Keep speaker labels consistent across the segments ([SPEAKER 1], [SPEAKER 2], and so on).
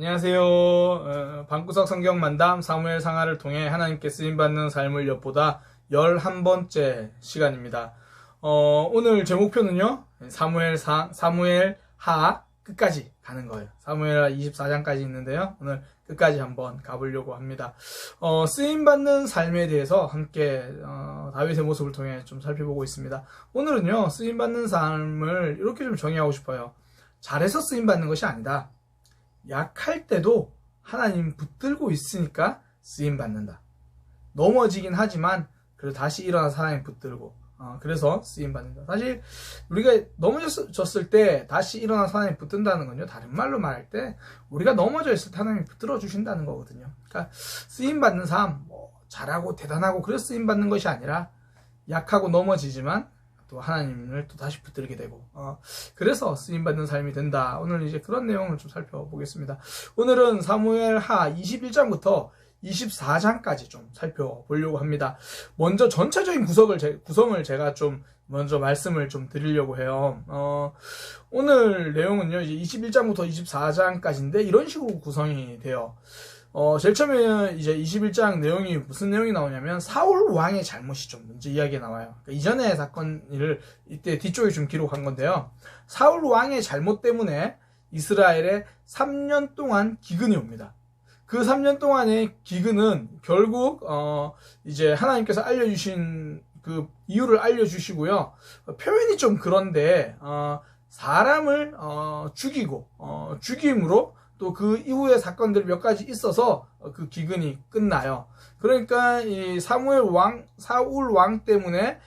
[SPEAKER 1] 안녕하세요. 방구석 성경 만담 사무엘 상하를 통해 하나님께 쓰임받는 삶을 엿보다 11번째 시간입니다. 오늘 제 목표는요, 사무엘 하 끝까지 가는 거예요. 사무엘 하 24장까지 있는데요. 오늘 끝까지 한번 가보려고 합니다. 쓰임받는 삶에 대해서 함께, 다윗의 모습을 통해 좀 살펴보고 있습니다. 오늘은요, 쓰임받는 삶을 이렇게 좀 정의하고 싶어요. 잘해서 쓰임받는 것이 아니다. 약할 때도 하나님 붙들고 있으니까 쓰임받는다. 넘어지긴 하지만 그래도 다시 일어나서 하나님 붙들고 그래서 쓰임받는다. 사실 우리가 넘어졌을 때 다시 일어나서 하나님 붙든다는 건요, 다른 말로 말할 때 우리가 넘어져 있을 때 하나님이 붙들어 주신다는 거거든요. 그러니까 쓰임받는 삶, 잘하고 대단하고 그래서 쓰임받는 것이 아니라 약하고 넘어지지만 또 하나님을 또 다시 붙들게 되고 그래서 쓰임받는 삶이 된다. 오늘 이제 그런 내용을 좀 살펴보겠습니다. 오늘은 사무엘 하 21장부터 24장까지 좀 살펴보려고 합니다. 먼저 전체적인 구성을 제가 좀 먼저 말씀을 좀 드리려고 해요. 오늘 내용은요, 이제 21장부터 24장까지인데 이런 식으로 구성이 돼요. 제일 처음에 이제 21장 내용이 무슨 내용이 나오냐면 사울 왕의 잘못이 좀 먼저 이야기가 나와요. 그러니까 이전의 사건을 이때 뒤쪽에 좀 기록한 건데요. 사울 왕의 잘못 때문에 이스라엘에 3년 동안 기근이 옵니다. 그 3년 동안의 기근은 결국 이제 하나님께서 알려주신 그 이유를 알려주시고요. 표현이 좀 그런데 사람을 죽이고 죽임으로 또 그 이후의 사건들 몇 가지 있어서 그 기근이 끝나요. 그러니까 이 사울 왕 때문에,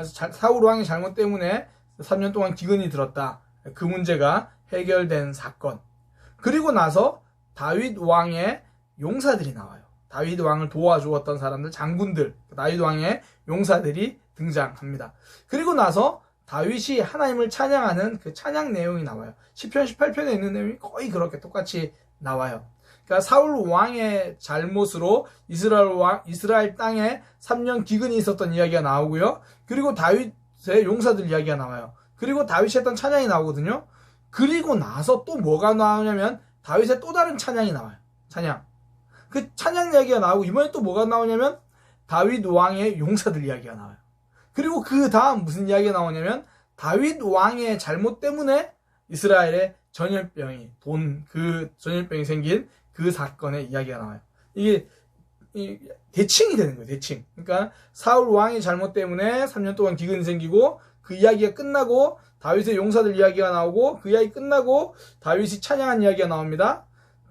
[SPEAKER 1] 사울 왕의 잘못 때문에 3년 동안 기근이 들었다. 그 문제가 해결된 사건. 그리고 나서 다윗 왕의 용사들이 나와요. 다윗 왕을 도와주었던 사람들, 장군들, 다윗 왕의 용사들이 등장합니다. 그리고 나서 다윗이 하나님을 찬양하는 그 찬양 내용이 나와요. 시편 18편에 있는 내용이 거의 그렇게 똑같이 나와요. 그러니까 사울 왕의 잘못으로 이스라엘 땅에 3년 기근이 있었던 이야기가 나오고요. 그리고 다윗의 용사들 이야기가 나와요. 그리고 다윗이 했던 찬양이 나오거든요. 그리고 나서 또 뭐가 나오냐면 다윗의 또 다른 찬양이 나와요. 찬양. 그 찬양 이야기가 나오고 이번에 또 뭐가 나오냐면 다윗 왕의 용사들 이야기가 나와요. 그리고 그 다음 무슨 이야기가 나오냐면 다윗 왕의 잘못 때문에 이스라엘에 전염병이 생긴 그 사건의 이야기가 나와요. 이게 대칭이 되는 거예요. 대칭. 그러니까 사울 왕의 잘못 때문에 3년 동안 기근이 생기고 그 이야기가 끝나고 다윗의 용사들 이야기가 나오고 그 이야기 끝나고 다윗이 찬양한 이야기가 나옵니다.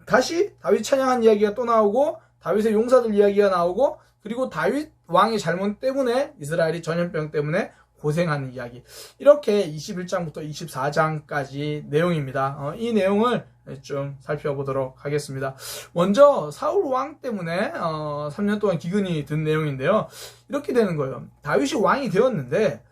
[SPEAKER 1] 다시 다윗 찬양한 이야기가 또 나오고 다윗의 용사들 이야기가 나오고 그리고 다윗 왕의 잘못 때문에 이스라엘이 전염병 때문에 고생하는 이야기. 이렇게 21장부터 24장까지 내용입니다. 이 내용을 좀 살펴보도록 하겠습니다. 먼저 사울 왕 때문에 3년 동안 기근이 든 내용인데요. 이렇게 되는 거예요. 다윗이 왕이 되었는데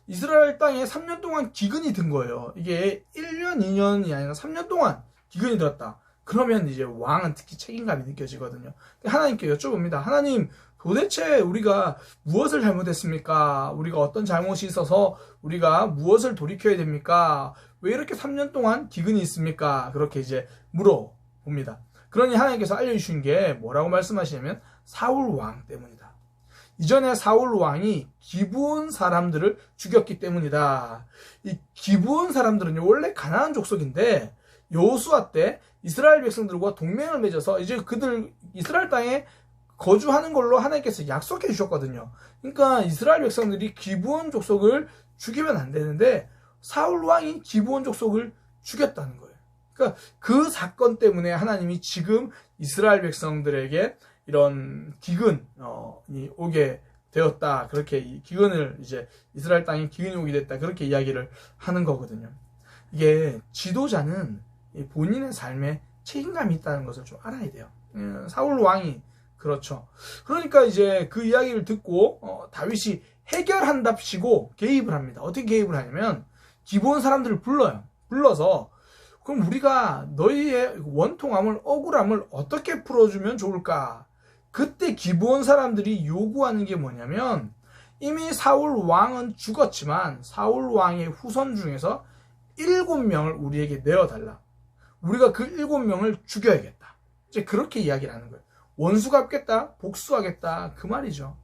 [SPEAKER 1] 이스라엘 땅에 3년 동안 기근이 든 거예요. 이게 1년, 2년이 아니라 3년 동안 기근이 들었다. 그러면 이제 왕은 특히 책임감이 느껴지거든요. 하나님께 여쭤봅니다. 하나님, 도대체 우리가 무엇을 잘못했습니까? 우리가 어떤 잘못이 있어서 우리가 무엇을 돌이켜야 됩니까? 왜 이렇게 3년 동안 기근이 있습니까? 그렇게 이제 물어봅니다. 그러니 하나님께서 알려주신 게 뭐라고 말씀하시냐면 사울 왕 때문이다. 이전에 사울 왕이 기브온 사람들을 죽였기 때문이다. 이 기브온 사람들은요, 원래 가나안 족속인데 여호수아 때 이스라엘 백성들과 동맹을 맺어서 이제 그들 이스라엘 땅에 거주하는 걸로 하나님께서 약속해 주셨거든요. 그러니까 이스라엘 백성들이 기브온 족속을 죽이면 안 되는데 사울 왕이 기브온 족속을 죽였다는 거예요. 그러니까 그 사건 때문에 하나님이 지금 이스라엘 백성들에게 이런 기근이 오게 되었다. 그렇게 이 기근을 이제 이스라엘 땅에 기근이 오게 됐다. 그렇게 이야기를 하는 거거든요. 이게 지도자는 본인의 삶에 책임감이 있다는 것을 좀 알아야 돼요. 사울 왕이 그렇죠. 그러니까 이제 그 이야기를 듣고 다윗이 해결한답시고 개입을 합니다. 어떻게 개입을 하냐면 기브온 사람들을 불러요. 불러서 그럼 우리가 너희의 원통함을 억울함을 어떻게 풀어주면 좋을까? 그때 기브온 사람들이 요구하는 게 뭐냐면 이미 사울 왕은 죽었지만 사울 왕의 후손 중에서 7명을 우리에게 내어달라. 우리가 그 7명을 죽여야겠다. 이제 그렇게 이야기를 하는 거예요. 원수 갚겠다, 복수하겠다, 그 말이죠.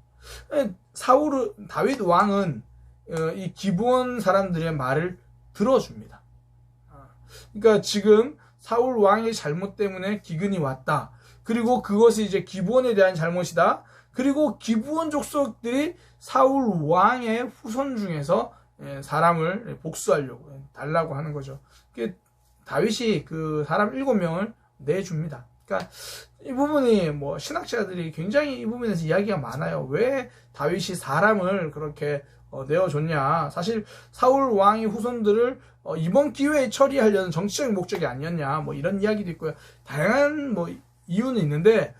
[SPEAKER 1] 다윗 왕은 이 기브온 사람들의 말을 들어줍니다. 그러니까 지금 사울 왕의 잘못 때문에 기근이 왔다. 그리고 그것이 이제 기브온에 대한 잘못이다. 그리고 기브온 족속들이 사울 왕의 후손 중에서 사람을 복수하려고 달라고 하는 거죠. 다윗이 그 사람 7명을 내줍니다. 그러니까 이 부분이 뭐 신학자들이 굉장히 이 부분에서 이야기가 많아요. 왜 다윗이 사람을 그렇게 내어줬냐. 사실 사울 왕의 후손들을 이번 기회에 처리하려는 정치적인 목적이 아니었냐. 뭐 이런 이야기도 있고요. 다양한 뭐 이유는 있는데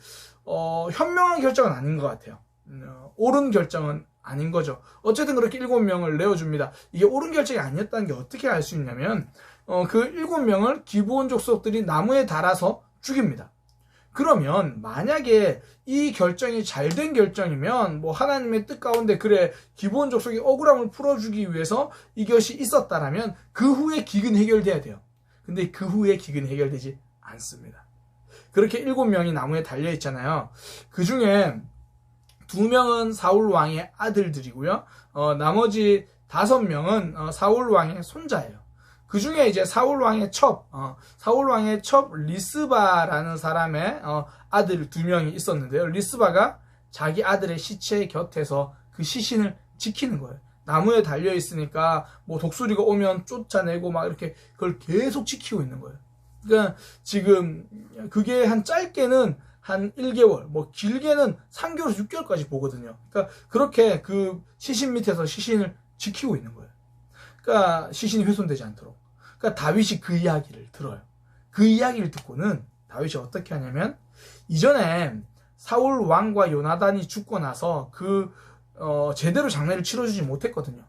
[SPEAKER 1] 현명한 결정은 아닌 것 같아요. 옳은 결정은 아닌 거죠. 어쨌든 그렇게 7명을 내어줍니다. 이게 옳은 결정이 아니었다는 게 어떻게 알 수 있냐면 그 7명을 기브온 족속들이 나무에 달아서 죽입니다. 그러면 만약에 이 결정이 잘된 결정이면 뭐 하나님의 뜻 가운데 그래 기브온 족속의 억울함을 풀어주기 위해서 이것이 있었다라면 그 후에 기근 해결돼야 돼요. 근데 그 후에 기근 해결되지 않습니다. 그렇게 7명이 나무에 달려 있잖아요. 그 중에 2명은 사울 왕의 아들들이고요. 나머지 5명은 사울 왕의 손자예요. 그 중에 이제 사울 왕의 첩 리스바라는 사람의 아들 2명이 있었는데요. 리스바가 자기 아들의 시체 곁에서 그 시신을 지키는 거예요. 나무에 달려 있으니까 뭐 독수리가 오면 쫓아내고 막 이렇게 그걸 계속 지키고 있는 거예요. 그러니까 지금 그게 한 짧게는 한 1개월, 뭐 길게는 3개월에서 6개월까지 보거든요. 그러니까 그렇게 그 시신 밑에서 시신을 지키고 있는 거예요. 그러니까 시신이 훼손되지 않도록. 그러니까 다윗이 그 이야기를 들어요. 그 이야기를 듣고는 다윗이 어떻게 하냐면 이전에 사울 왕과 요나단이 죽고 나서 제대로 장례를 치러주지 못했거든요.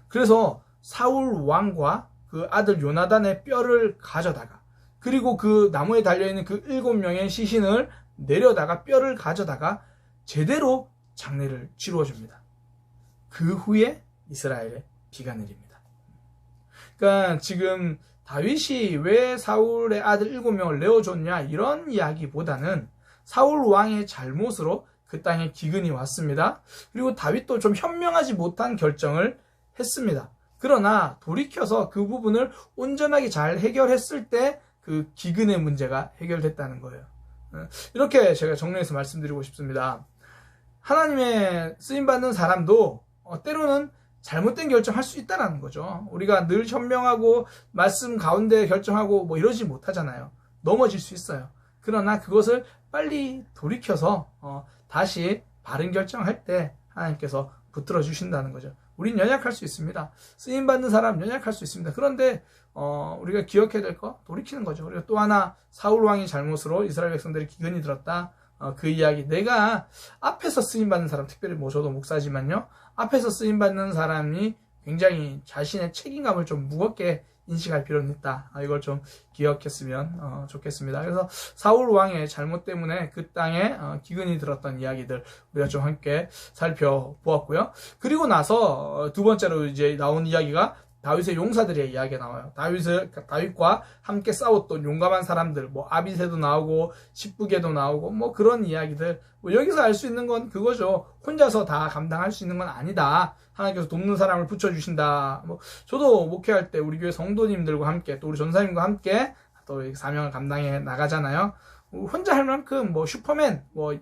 [SPEAKER 1] 그래서 사울 왕과 그 아들 요나단의 뼈를 가져다가 그리고 그 나무에 달려있는 그 7명의 시신을 내려다가 뼈를 가져다가 제대로 장례를 치루어줍니다. 그 후에 이스라엘에 비가 내립니다. 그러니까 지금 다윗이 왜 사울의 아들 7명을 내어줬냐 이런 이야기보다는 사울 왕의 잘못으로 그 땅에 기근이 왔습니다. 그리고 다윗도 좀 현명하지 못한 결정을 했습니다. 그러나 돌이켜서 그 부분을 온전하게 잘 해결했을 때 그 기근의 문제가 해결됐다는 거예요. 이렇게 제가 정리해서 말씀드리고 싶습니다. 하나님의 쓰임받는 사람도 때로는 잘못된 결정할 수 있다는 거죠. 우리가 늘 현명하고 말씀 가운데 결정하고 뭐 이러지 못하잖아요. 넘어질 수 있어요. 그러나 그것을 빨리 돌이켜서 다시 바른 결정할 때 하나님께서 붙들어 주신다는 거죠. 우린 연약할 수 있습니다. 쓰임받는 사람 연약할 수 있습니다. 그런데 우리가 기억해야 될 거 돌이키는 거죠. 우리가 또 하나 사울 왕의 잘못으로 이스라엘 백성들이 기근이 들었다. 그 이야기. 내가 앞에서 쓰임받는 사람, 특별히 뭐 저도 목사지만요. 앞에서 쓰임받는 사람이 굉장히 자신의 책임감을 좀 무겁게 인식할 필요는 있다. 이걸 좀 기억했으면 좋겠습니다. 그래서 사울 왕의 잘못 때문에 그 땅에 기근이 들었던 이야기들 우리가 좀 함께 살펴보았고요. 그리고 나서 두 번째로 이제 나온 이야기가 다윗의 용사들의 이야기가 나와요. 다윗과 함께 싸웠던 용감한 사람들, 뭐 아비새도 나오고 십부개도 나오고 뭐 그런 이야기들. 뭐 여기서 알 수 있는 건 그거죠. 혼자서 다 감당할 수 있는 건 아니다. 하나님께서 돕는 사람을 붙여주신다. 뭐 저도 목회할 때 우리 교회 성도님들과 함께 또 우리 전사님과 함께 또 사명을 감당해 나가잖아요. 혼자 할 만큼 뭐 슈퍼맨, 뭐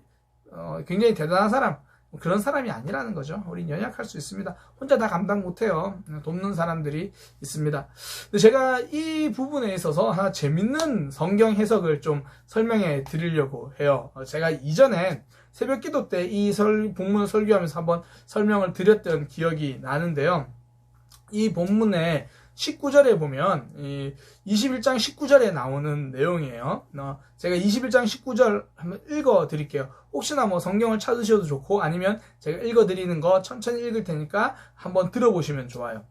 [SPEAKER 1] 굉장히 대단한 사람. 그런 사람이 아니라는 거죠. 우린 연약할 수 있습니다. 혼자 다 감당 못해요. 돕는 사람들이 있습니다. 근데 제가 이 부분에 있어서 하나 재밌는 성경 해석을 좀 설명해 드리려고 해요. 제가 이전에 새벽 기도 때 이 본문을 설교하면서 한번 설명을 드렸던 기억이 나는데요. 이 본문에 19절에 보면 21장 19절에 나오는 내용이에요. 제가 21장 19절 한번 읽어 드릴게요. 혹시나 뭐 성경을 찾으셔도 좋고 아니면 제가 읽어 드리는 거 천천히 읽을 테니까 한번 들어보시면 좋아요.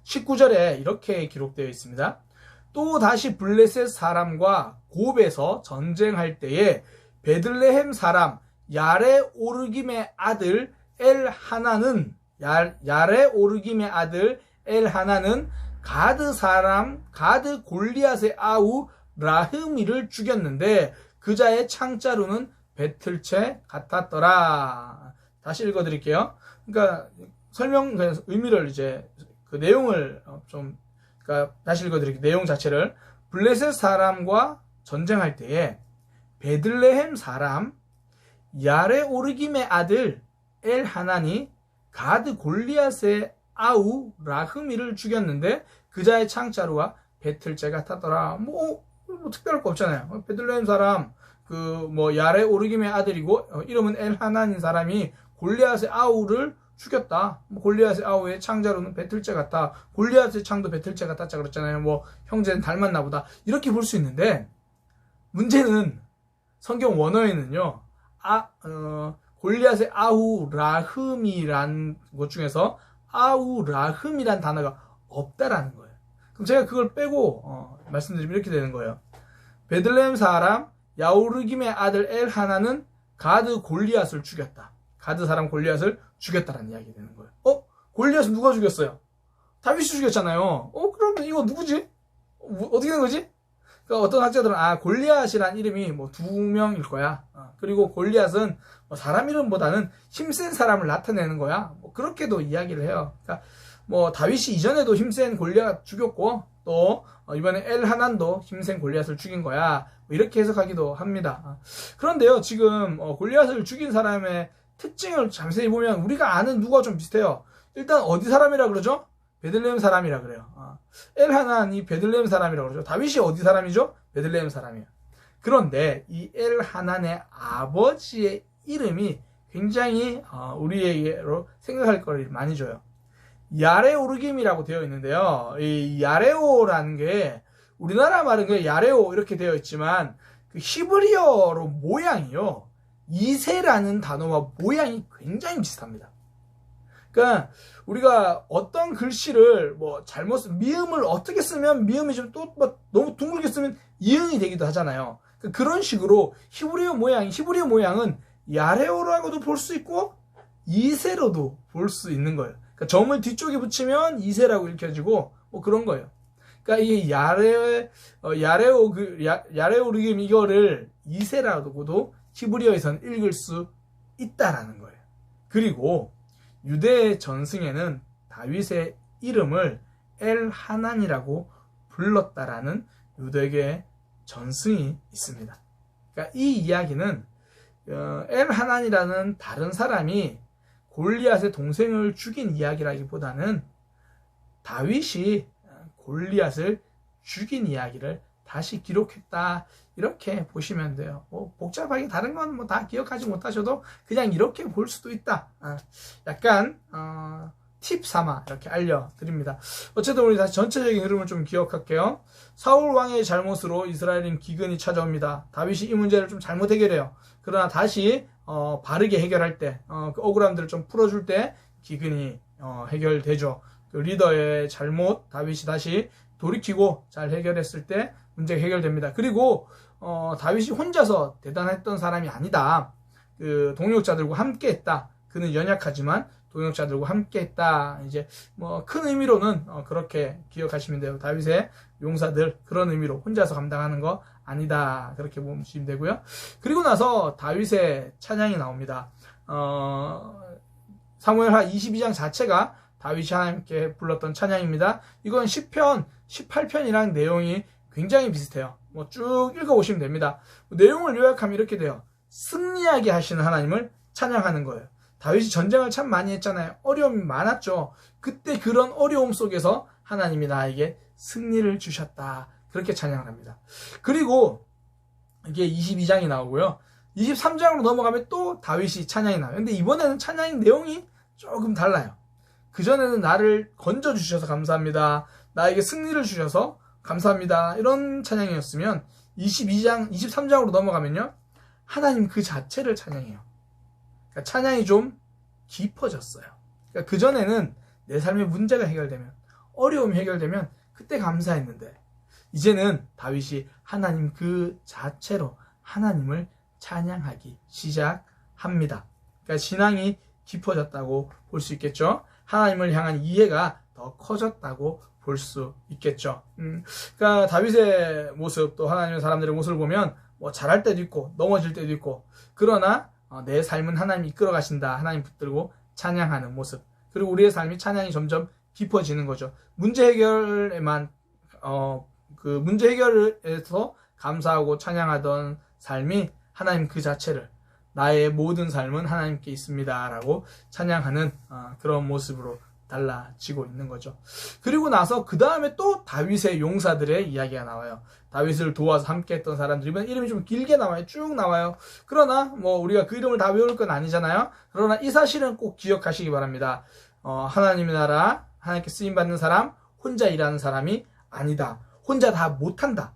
[SPEAKER 1] 19절에 이렇게 기록되어 있습니다. 또 다시 블레셋 사람과 곱에서 전쟁할 때에 베들레헴 사람 야레 오르김의 아들 엘하나는 가드 사람 가드 골리앗의 아우 라흐미를 죽였는데 그자의 창자루는 배틀채 같았더라. 다시 읽어드릴게요. 그러니까 설명 의미를 이제 그 내용을 그러니까 다시 읽어드릴게요. 내용 자체를 블레셋 사람과 전쟁할 때에 베들레헴 사람 야레오르김의 아들 엘하난이 가드 골리앗의 아우 라흐미를 죽였는데 그자의 창자루와 배틀채 같았더라. 뭐 특별할 거 없잖아요. 베들레헴 사람 야레오르김의 아들이고 이름은 엘하난인 사람이 골리앗의 아우를 죽였다. 골리앗의 아우의 창자루는 배틀채 같다. 골리앗의 창도 배틀채 같았자 그랬잖아요. 형제는 닮았나 보다. 이렇게 볼 수 있는데 문제는 성경 원어에는요. 골리앗의 아우 라흠이란 것 중에서 아우 라흠이란 단어가 없다라는 거예요. 그럼 제가 그걸 빼고 말씀드리면 이렇게 되는 거예요. 베들레헴 사람 야오르김의 아들 엘하나는 가드 골리앗을 죽였다. 가드 사람 골리앗을 죽였다라는 이야기가 되는 거예요. 골리앗은 누가 죽였어요? 다윗이 죽였잖아요. 그러면 이거 누구지? 어떻게 된 거지? 그러니까 어떤 학자들은 골리앗이란 이름이 2명일 거야. 그리고 골리앗은 사람 이름보다는 힘센 사람을 나타내는 거야. 그렇게도 이야기를 해요. 그러니까 다윗이 이전에도 힘센 골리앗 죽였고 또 이번에 엘하난도 힘센 골리앗을 죽인 거야. 이렇게 해석하기도 합니다. 그런데요, 지금 골리앗을 죽인 사람의 특징을 자세히 보면 우리가 아는 누가 좀 비슷해요. 일단 어디 사람이라 그러죠? 베들레헴 사람이라 그래요. 엘하난이 베들레헴 사람이라 그러죠. 다윗이 어디 사람이죠? 베들레헴 사람이에요. 그런데 이 엘하난의 아버지의 이름이 굉장히 우리에게로 생각할 거리를 많이 줘요. 야레오르김이라고 되어 있는데요. 이 야레오라는 게 우리나라 말은 그냥 야레오 이렇게 되어 있지만 그 히브리어로 모양이요. 이세라는 단어와 모양이 굉장히 비슷합니다. 그러니까 우리가 어떤 글씨를 잘못 미음을 어떻게 쓰면 미음이 좀 또 너무 둥글게 쓰면 이응이 되기도 하잖아요. 그런 식으로 히브리어 모양은 야레오라고도 볼 수 있고 이세로도 볼 수 있는 거예요. 그러니까 점을 뒤쪽에 붙이면 이세라고 읽혀지고 그런 거예요. 그러니까 이 야레오르김 이거를 이세라고도 히브리어에서는 읽을 수 있다라는 거예요. 그리고 유대 전승에는 다윗의 이름을 엘하난이라고 불렀다라는 유대계 전승이 있습니다. 그러니까 이 이야기는 엘하난이라는 다른 사람이 골리앗의 동생을 죽인 이야기라기보다는 다윗이 골리앗을 죽인 이야기를 다시 기록했다, 이렇게 보시면 돼요. 복잡하게 다른 건 다 기억하지 못하셔도 그냥 이렇게 볼 수도 있다. 약간 팁 삼아 이렇게 알려드립니다. 어쨌든 우리 다시 전체적인 흐름을 좀 기억할게요. 사울 왕의 잘못으로 이스라엘은 기근이 찾아옵니다. 다윗이 이 문제를 좀 잘못 해결해요. 그러나 다시 바르게 해결할 때, 그 억울함들을 좀 풀어줄 때 기근이 해결되죠. 그 리더의 잘못, 다윗이 다시 돌이키고 잘 해결했을 때 문제가 해결됩니다. 그리고 다윗이 혼자서 대단했던 사람이 아니다. 그 동역자들과 함께했다. 그는 연약하지만 동역자들과 함께했다. 이제 큰 의미로는 그렇게 기억하시면 돼요. 다윗의 용사들, 그런 의미로 혼자서 감당하는 거 아니다. 그렇게 보시면 되고요. 그리고 나서 다윗의 찬양이 나옵니다. 사무엘하 22장 자체가 다윗이 하나님께 불렀던 찬양입니다. 이건 10편, 18편이랑 내용이 굉장히 비슷해요. 쭉 읽어보시면 됩니다. 내용을 요약하면 이렇게 돼요. 승리하게 하시는 하나님을 찬양하는 거예요. 다윗이 전쟁을 참 많이 했잖아요. 어려움이 많았죠. 그때 그런 어려움 속에서 하나님이 나에게 승리를 주셨다. 그렇게 찬양을 합니다. 그리고 이게 22장이 나오고요. 23장으로 넘어가면 또 다윗이 찬양이 나와요. 근데 이번에는 찬양 내용이 조금 달라요. 그전에는 나를 건져주셔서 감사합니다. 나에게 승리를 주셔서 감사합니다. 이런 찬양이었으면 23장으로 넘어가면요. 하나님 그 자체를 찬양해요. 그러니까 찬양이 좀 깊어졌어요. 그러니까 그전에는 내 삶의 문제가 해결되면, 어려움이 해결되면 그때 감사했는데 이제는 다윗이 하나님 그 자체로 하나님을 찬양하기 시작합니다. 그러니까 신앙이 깊어졌다고 볼 수 있겠죠. 하나님을 향한 이해가 더 커졌다고 볼 수 있겠죠. 그러니까 다윗의 모습, 또 하나님의 사람들의 모습을 보면 뭐 잘할 때도 있고 넘어질 때도 있고, 그러나 내 삶은 하나님이 이끌어 가신다, 하나님 붙들고 찬양하는 모습, 그리고 우리의 삶이 찬양이 점점 깊어지는 거죠. 문제 해결에만 그 문제 해결에서 감사하고 찬양하던 삶이 하나님 그 자체를, 나의 모든 삶은 하나님께 있습니다 라고 찬양하는 그런 모습으로 달라지고 있는 거죠. 그리고 나서 그 다음에 또 다윗의 용사들의 이야기가 나와요. 다윗을 도와서 함께 했던 사람들이면 이름이 좀 길게 나와요. 쭉 나와요. 그러나 뭐 우리가 그 이름을 다 외울 건 아니잖아요. 그러나 이 사실은 꼭 기억하시기 바랍니다. 하나님의 나라, 하나님께 쓰임받는 사람, 혼자 일하는 사람이 아니다. 혼자 다 못한다.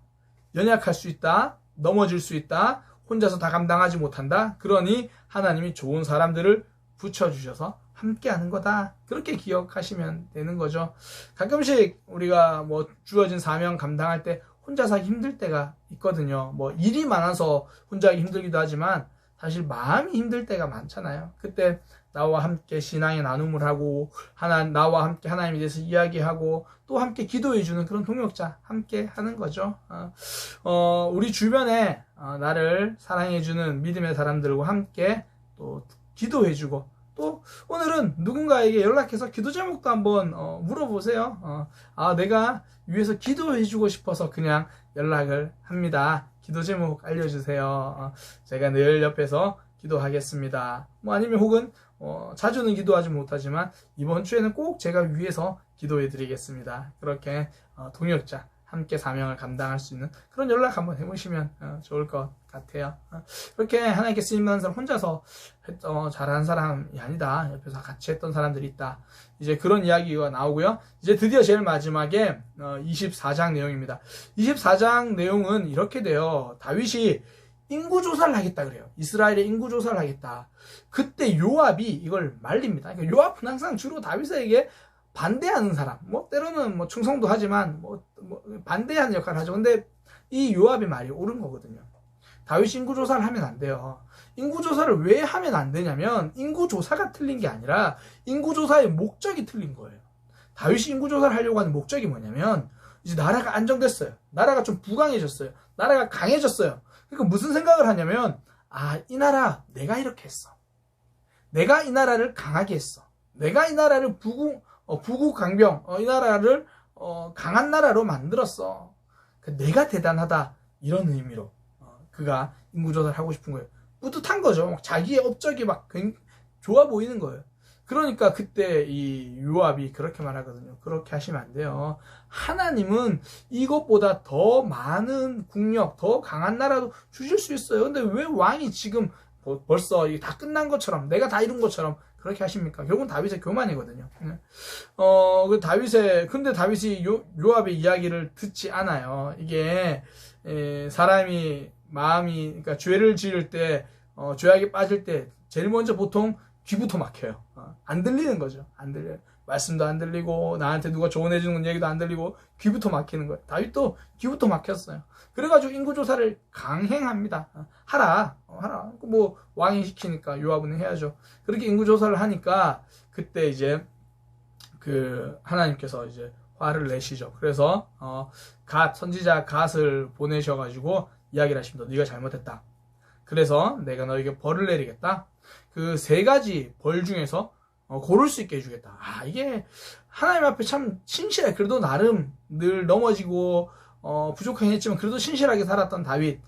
[SPEAKER 1] 연약할 수 있다. 넘어질 수 있다. 혼자서 다 감당하지 못한다. 그러니 하나님이 좋은 사람들을 붙여주셔서 함께 하는 거다. 그렇게 기억하시면 되는 거죠. 가끔씩 우리가 뭐 주어진 사명 감당할 때 혼자서 하기 힘들 때가 있거든요. 뭐 일이 많아서 혼자 하기 힘들기도 하지만 사실 마음이 힘들 때가 많잖아요. 그때 나와 함께 신앙의 나눔을 하고 나와 함께 하나님에 대해서 이야기하고 또 함께 기도해주는 그런 동역자 함께 하는 거죠. 우리 주변에 나를 사랑해주는 믿음의 사람들과 함께 또 기도해주고, 또 오늘은 누군가에게 연락해서 기도 제목도 한번 물어보세요. 내가 위해서 기도해주고 싶어서 그냥 연락을 합니다. 기도 제목 알려주세요. 제가 늘 옆에서 기도하겠습니다. 뭐 아니면 혹은 자주는 기도하지 못하지만 이번 주에는 꼭 제가 위해서 기도해 드리겠습니다. 그렇게 동역자 함께 사명을 감당할 수 있는 그런 연락 한번 해보시면 좋을 것 같아요. 그렇게 하나님께 쓰임받는 사람, 혼자서 잘하는 사람이 아니다. 옆에서 같이 했던 사람들이 있다. 이제 그런 이야기가 나오고요. 이제 드디어 제일 마지막에 24장 내용입니다. 24장 내용은 이렇게 돼요. 다윗이 인구조사를 하겠다 그래요. 이스라엘의 인구조사를 하겠다. 그때 요압이 이걸 말립니다. 그러니까 요압은 항상 주로 다윗에게 반대하는 사람, 뭐 때로는 뭐 충성도 하지만 뭐 반대하는 역할을 하죠. 근데 이 요압의 말이 옳은 거거든요. 다윗이 인구조사를 하면 안 돼요. 인구조사를 왜 하면 안 되냐면 인구조사가 틀린 게 아니라 인구조사의 목적이 틀린 거예요. 다윗이 인구조사를 하려고 하는 목적이 뭐냐면 이제 나라가 안정됐어요. 나라가 좀 부강해졌어요. 나라가 강해졌어요. 그러니까 무슨 생각을 하냐면 이 나라 내가 이렇게 했어. 내가 이 나라를 강하게 했어. 내가 이 나라를 부국강병, 이 나라를 강한 나라로 만들었어. 내가 대단하다. 이런 의미로 그가 인구조사를 하고 싶은 거예요. 뿌듯한 거죠. 자기의 업적이 막 좋아 보이는 거예요. 그러니까 그때 이 요압이 그렇게 말하거든요. 그렇게 하시면 안 돼요. 하나님은 이것보다 더 많은 국력, 더 강한 나라도 주실 수 있어요. 근데 왜 왕이 지금 벌써 이게 다 끝난 것처럼, 내가 다 이룬 것처럼 그렇게 하십니까? 결국은 다윗의 교만이거든요. 근데 다윗이 요압의 이야기를 듣지 않아요. 이게 사람이 마음이, 그러니까 죄를 지을 때, 죄악에 빠질 때 제일 먼저 보통 귀부터 막혀요. 안 들리는 거죠. 안 들려요. 말씀도 안 들리고 나한테 누가 조언해주는 얘기도 안 들리고 귀부터 막히는 거예요. 다윗도 귀부터 막혔어요. 그래가지고 인구조사를 강행합니다. 하라. 뭐 왕이 시키니까 요압은 해야죠. 그렇게 인구조사를 하니까 그때 이제 그 하나님께서 이제 화를 내시죠. 그래서 선지자 갓을 보내셔가지고 이야기를 하십니다. 네가 잘못했다. 그래서 내가 너에게 벌을 내리겠다. 그 3가지 벌 중에서 고를 수 있게 해주겠다. 이게 하나님 앞에 참 신실해. 그래도 나름 늘 넘어지고 부족하긴 했지만 그래도 신실하게 살았던 다윗.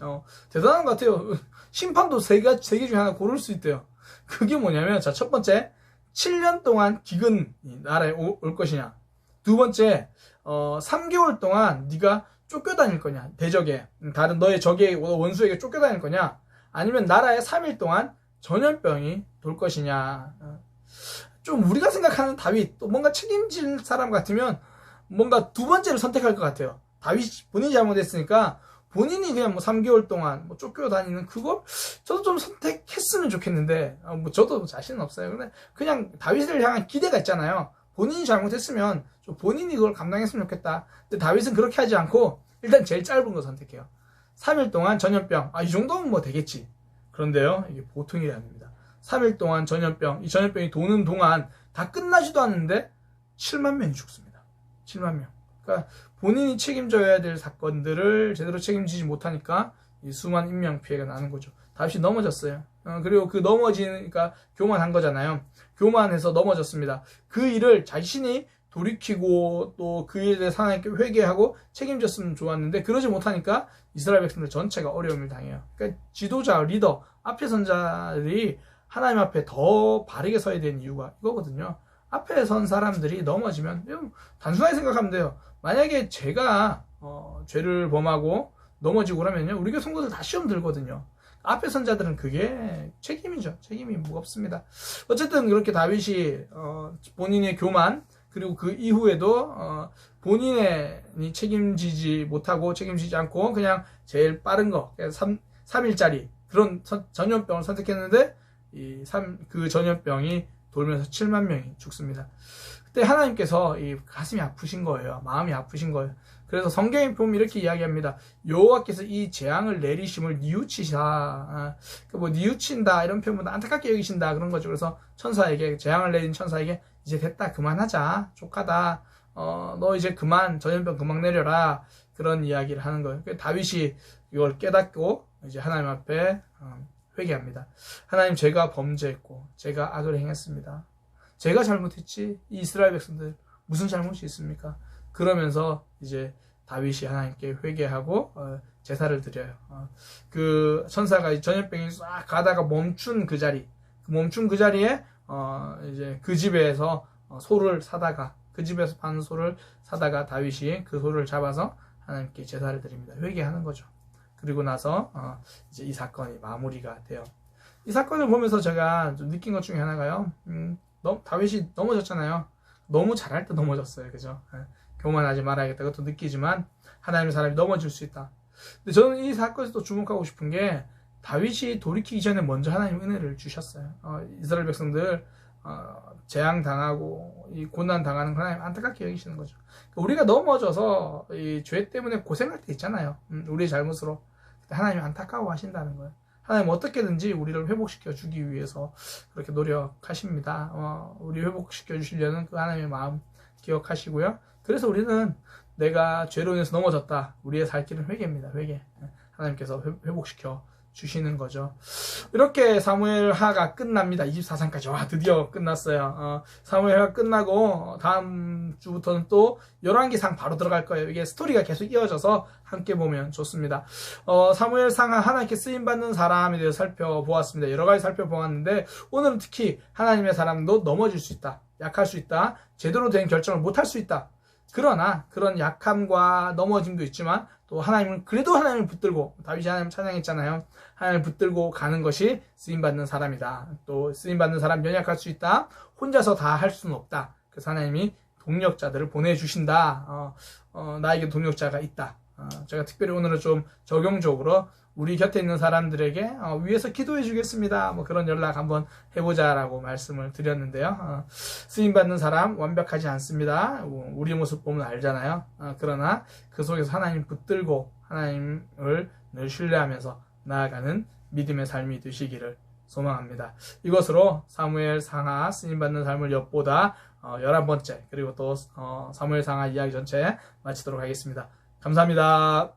[SPEAKER 1] 대단한 것 같아요. 심판도 3개 중에 하나 고를 수 있대요. 그게 뭐냐면, 자, 첫 번째, 7년 동안 기근이 나라에 올 것이냐. 두 번째, 3개월 동안 네가 쫓겨다닐 거냐. 대적에, 다른 너의 적의 원수에게 쫓겨다닐 거냐. 아니면 나라에 3일 동안 전염병이 돌 것이냐. 좀 우리가 생각하는 다윗, 또 뭔가 책임질 사람 같으면 뭔가 두 번째를 선택할 것 같아요. 다윗이 본인이 잘못했으니까 본인이 그냥 뭐 3개월 동안 뭐 쫓겨다니는 그걸 저도 좀 선택했으면 좋겠는데, 뭐 저도 자신은 없어요. 근데 그냥 다윗을 향한 기대가 있잖아요. 본인이 잘못했으면 좀 본인이 그걸 감당했으면 좋겠다. 근데 다윗은 그렇게 하지 않고 일단 제일 짧은 거 선택해요. 3일 동안 전염병. 이 정도면 뭐 되겠지. 그런데요, 이게 보통 일이 아닙니다. 3일 동안 전염병, 이 전염병이 도는 동안 다 끝나지도 않는데 7만 명이 죽습니다. 7만 명. 그러니까 본인이 책임져야 될 사건들을 제대로 책임지지 못하니까 이 수많은 인명 피해가 나는 거죠. 다윗이 넘어졌어요. 그리고 그 넘어지니까 교만한 거잖아요. 교만해서 넘어졌습니다. 그 일을 자신이 돌이키고 또 그 일에 대해서 하나님께 회개하고 책임졌으면 좋았는데 그러지 못하니까 이스라엘 백성들 전체가 어려움을 당해요. 그러니까 지도자, 리더, 앞에 선 자들이 하나님 앞에 더 바르게 서야 되는 이유가 이거거든요. 앞에 선 사람들이 넘어지면 단순하게 생각하면 돼요. 만약에 제가 죄를 범하고 넘어지고 그러면요, 우리 교회 성도들 다 시험 들거든요. 앞에 선 자들은 그게 책임이죠. 책임이 무겁습니다. 어쨌든 그렇게 다윗이 본인의 교만 그리고 그 이후에도 본인이 책임지지 못하고 책임지지 않고 그냥 제일 빠른 거 3일짜리 그런 전염병을 선택했는데 그 전염병이 돌면서 7만 명이 죽습니다. 그때 하나님께서 이 가슴이 아프신 거예요. 마음이 아프신 거예요. 그래서 성경에 보면 이렇게 이야기합니다. 여호와께서 이 재앙을 내리심을 뉘우치사, 뭐 뉘우친다 이런 표현보다 안타깝게 여기신다 그런 거죠. 그래서 천사에게 재앙을 내린 천사에게 이제 됐다 그만하자 족하다 너 이제 그만 전염병 그만 내려라 그런 이야기를 하는 거예요. 다윗이 이걸 깨닫고 이제 하나님 앞에 회개합니다. 하나님 제가 범죄했고 제가 악을 행했습니다. 제가 잘못했지 이 이스라엘 백성들 무슨 잘못이 있습니까? 그러면서 이제 다윗이 하나님께 회개하고 제사를 드려요. 그 천사가 전염병이 싹 가다가 멈춘 그 자리에 이제 그 집에서 소를 사다가 그 집에서 파는 소를 사다가 다윗이 그 소를 잡아서 하나님께 제사를 드립니다. 회개하는 거죠. 그리고 나서 이제 이 사건이 마무리가 돼요. 이 사건을 보면서 제가 좀 느낀 것 중에 하나가요. 다윗이 넘어졌잖아요. 너무 잘할 때 넘어졌어요. 그죠? 교만하지 말아야겠다. 그것도 느끼지만 하나님의 사람이 넘어질 수 있다. 근데 저는 이 사건에서 또 주목하고 싶은 게 다윗이 돌이키기 전에 먼저 하나님 은혜를 주셨어요. 이스라엘 백성들 재앙 당하고 이 고난 당하는 걸 하나님 안타깝게 여기시는 거죠. 그러니까 우리가 넘어져서 이 죄 때문에 고생할 때 있잖아요. 우리의 잘못으로. 하나님이 안타까워 하신다는 거예요. 하나님 어떻게든지 우리를 회복시켜 주기 위해서 그렇게 노력하십니다. 우리 회복시켜 주시려는 그 하나님의 마음 기억하시고요. 그래서 우리는 내가 죄로 인해서 넘어졌다. 우리의 살 길은 회개입니다. 회개. 하나님께서 회복시켜 주시는 거죠. 이렇게 사무엘하가 끝납니다. 24장까지. 와, 드디어 끝났어요. 사무엘하가 끝나고 다음 주부터는 또 열왕기상 바로 들어갈 거예요. 이게 스토리가 계속 이어져서 함께 보면 좋습니다. 사무엘상은 하나님께 쓰임받는 사람에 대해서 살펴보았습니다. 여러 가지 살펴보았는데 오늘은 특히 하나님의 사람도 넘어질 수 있다. 약할 수 있다. 제대로 된 결정을 못할 수 있다. 그러나 그런 약함과 넘어짐도 있지만 또 그래도 하나님을 붙들고 다윗이 하나님을 찬양했잖아요. 하나님을 붙들고 가는 것이 쓰임받는 사람이다. 또 쓰임받는 사람 연약할 수 있다. 혼자서 다 할 수는 없다. 그래서 하나님이 동력자들을 보내주신다. 나에게 동력자가 있다. 제가 특별히 오늘은 좀 적용적으로 우리 곁에 있는 사람들에게 위에서 기도해 주겠습니다. 뭐 그런 연락 한번 해보자라고 말씀을 드렸는데요. 쓰임받는 사람 완벽하지 않습니다. 우리 모습 보면 알잖아요. 그러나 그 속에서 하나님 붙들고 하나님을 늘 신뢰하면서 나아가는 믿음의 삶이 되시기를 소망합니다. 이것으로 사무엘 상하 쓰임받는 삶을 엿보다 11번째 그리고 또 사무엘 상하 이야기 전체 마치도록 하겠습니다. 감사합니다.